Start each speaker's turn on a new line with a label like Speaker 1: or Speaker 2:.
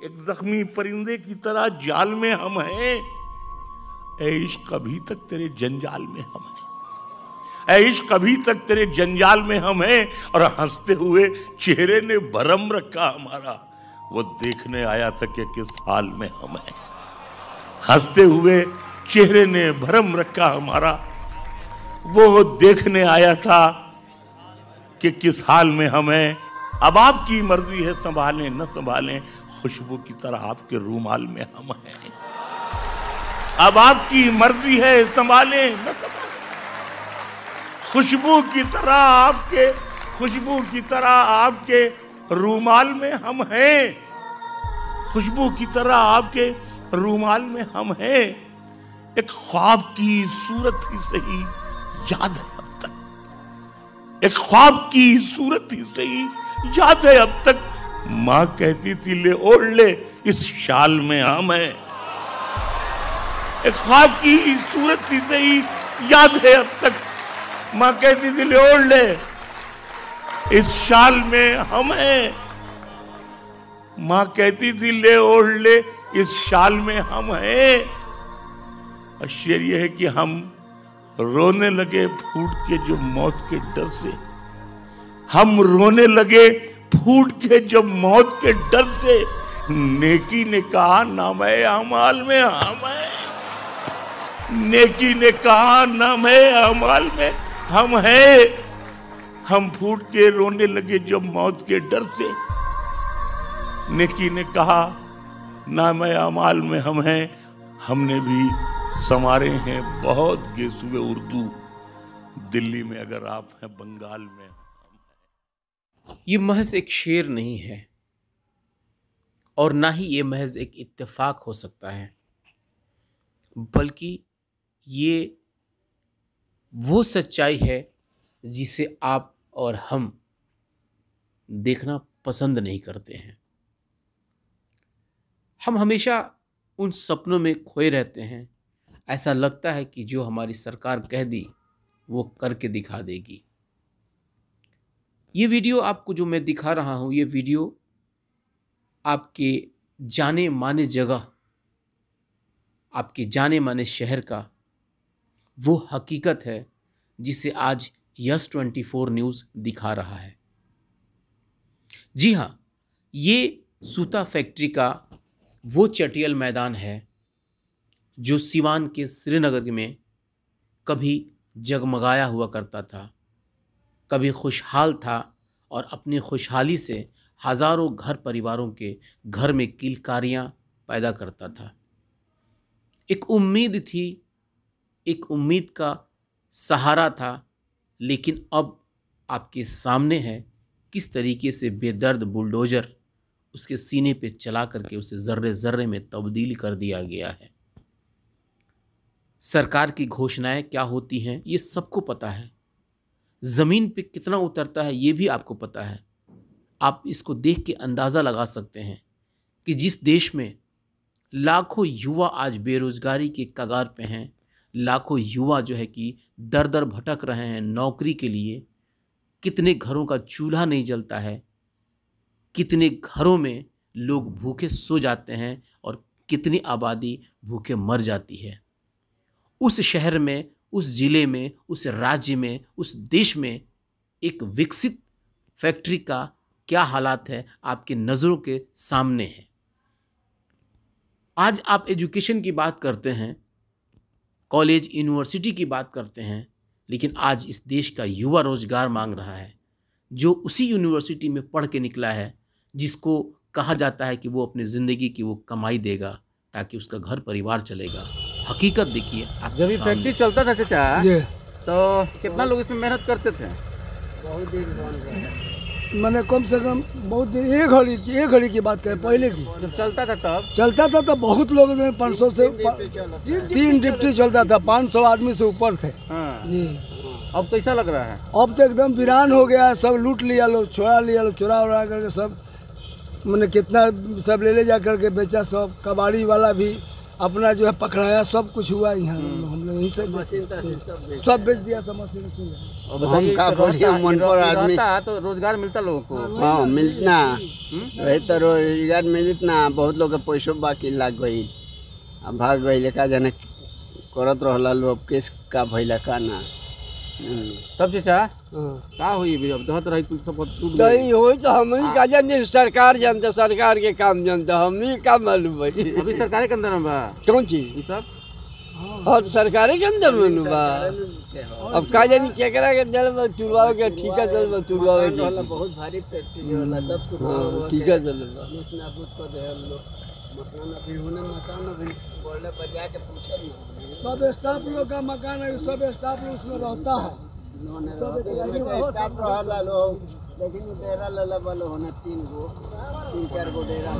Speaker 1: एक जख्मी परिंदे की तरह जाल में हम हैं। ऐ इश्क अभी तक तेरे जंजाल में हम हैं, ऐ इश्क अभी तक तेरे जंजाल में हम हैं। और हंसते हुए चेहरे ने भरम रखा हमारा, वो देखने आया था कि किस हाल में हम हैं। हंसते हुए चेहरे ने भरम रखा हमारा, वो देखने आया था कि किस हाल में हम हैं। अब आपकी मर्जी है, संभालें न संभालें, खुशबू की तरह आपके रूमाल में हम हैं। अब आपकी मर्जी है, संभालें न संभालें, खुशबू की तरह आपके, खुशबू की तरह आपके रूमाल में हम हैं। खुशबू की तरह आपके रूमाल में हम हैं। एक ख्वाब की सूरत ही सही याद है अब तक, एक ख्वाब की सूरत ही सही याद है अब तक। मां कहती थी ले ओढ़ ले इस शाल में हम हैं। एक ख्वाब की सूरत ही सही याद है अब तक, मां कहती थी ले ओढ़ ले इस शाल में हम हैं। मां कहती थी ले ओढ़ ले इस शाल में हम हैं। और शेर यह है कि हम रोने लगे फूट के जो मौत के डर से, हम रोने लगे फूट के जब मौत के डर से। नेकी ने कहा नाम है अमाल में हम हैं, नेकी ने कहा नाम है अमाल में हम हैं। हम फूट के रोने लगे जब मौत के डर से। नेकी ने कहा नाम है अमाल में हम हैं। हमने भी संवारे हैं बहुत गेसुए उर्दू, दिल्ली में अगर आप हैं, बंगाल में हम हैं।
Speaker 2: ये महज एक शेर नहीं है और ना ही ये महज एक इत्तेफाक हो सकता है, बल्कि ये वो सच्चाई है जिसे आप और हम देखना पसंद नहीं करते हैं। हम हमेशा उन सपनों में खोए रहते हैं। ऐसा लगता है कि जो हमारी सरकार कह दी वो करके दिखा देगी। ये वीडियो आपको जो मैं दिखा रहा हूँ, ये वीडियो आपके जाने माने जगह, आपके जाने माने शहर का वो हकीकत है जिसे आज यस 24 न्यूज़ दिखा रहा है। जी हाँ, ये सूता फैक्ट्री का वो चटियल मैदान है जो सिवान के श्रीनगर में कभी जगमगाया हुआ करता था, कभी खुशहाल था और अपनी खुशहाली से हज़ारों घर परिवारों के घर में किलकारियाँ पैदा करता था। एक उम्मीद थी, एक उम्मीद का सहारा था, लेकिन अब आपके सामने है किस तरीके से बेदर्द बुलडोज़र उसके सीने पे चला करके उसे ज़र्रे ज़र्रे में तब्दील कर दिया गया है। सरकार की घोषणाएं क्या होती हैं ये सबको पता है, ज़मीन पे कितना उतरता है ये भी आपको पता है। आप इसको देख के अंदाज़ा लगा सकते हैं कि जिस देश में लाखों युवा आज बेरोज़गारी के कगार पे हैं, लाखों युवा जो है कि दर दर भटक रहे हैं नौकरी के लिए, कितने घरों का चूल्हा नहीं जलता है, कितने घरों में लोग भूखे सो जाते हैं और कितनी आबादी भूखे मर जाती है। उस शहर में, उस ज़िले में, उस राज्य में, उस देश में एक विकसित फैक्ट्री का क्या हालात है आपके नज़रों के सामने है। आज आप एजुकेशन की बात करते हैं, कॉलेज यूनिवर्सिटी की बात करते हैं, लेकिन आज इस देश का युवा रोज़गार मांग रहा है, जो उसी यूनिवर्सिटी में पढ़ के निकला है, जिसको कहा जाता है कि वो अपनी ज़िंदगी की वो कमाई देगा ताकि उसका घर परिवार चलेगा। हकीकत देखिए,
Speaker 3: जब ये फैक्ट्री चलता था चाचा तो कितना लोग इसमें मेहनत करते थे?
Speaker 4: बहुत दिन मैंने कम से कम बहुत दिन, एक घड़ी की बात करें पहले की,
Speaker 3: जब चलता था तब
Speaker 4: चलता था तो बहुत लोग 500 से 3 डिप्टी चलता था, 500 आदमी से ऊपर थे।
Speaker 3: हाँ।
Speaker 4: जी
Speaker 3: अब कैसा लग रहा है?
Speaker 4: अब तो एकदम वीरान हो गया है, सब लूट लिया लो, छोड़ा लिया लो, चुरा उड़ा करके सब मैंने कितना सब ले जा करके बेचा। सब कबाड़ी वाला भी अपना जो है पकड़ाया, सब कुछ हुआ यहाँ। हम लोग यहीं से सब बेच दिया, सब मशीन से।
Speaker 3: और बताइए,
Speaker 5: का बोलिए, मन पर आदमी
Speaker 3: रहता तो रोजगार मिलता लोगों को।
Speaker 5: हाँ मिलना रहे तो रोजगार मिलत ना। बहुत लोग के पैसों बाकी लाग गई, अब भाग गई। का जाने करत रहला लोग, केस का भइला का ना।
Speaker 3: तब चाचा
Speaker 4: हाँ।
Speaker 3: का हुई भी अब दहत रही कुछ सब टूट
Speaker 4: तो
Speaker 3: गई।
Speaker 4: ये हो तो हम ही का जानते, सरकार जानते, सरकार के काम जानते, हम ही का मालूम भाई।
Speaker 3: अभी सरकारी के अंदर में बा
Speaker 4: कौन चीज?
Speaker 3: ये सब
Speaker 4: और सरकारी के अंदर में बा। अब का जानी केकरा के दिल में तुड़वाओ के, ठीका दिल में तुड़वाओ के।
Speaker 5: बहुत भारी फैक्ट्री होला, सब
Speaker 4: हाँ, ठीका दिल में।
Speaker 5: नाबूद कर दे हम लोग। मकान अभी होने, मकान अभी बोले बजा के पूछे ना।
Speaker 4: सब स्टाफ लोग का मकान है, सब स्टाफ लोग उसमें रहता है।
Speaker 5: स्टाफ रहला लोग, लेकिन डेरा लला वाला होना 3 गो 3-4 गो डेरा।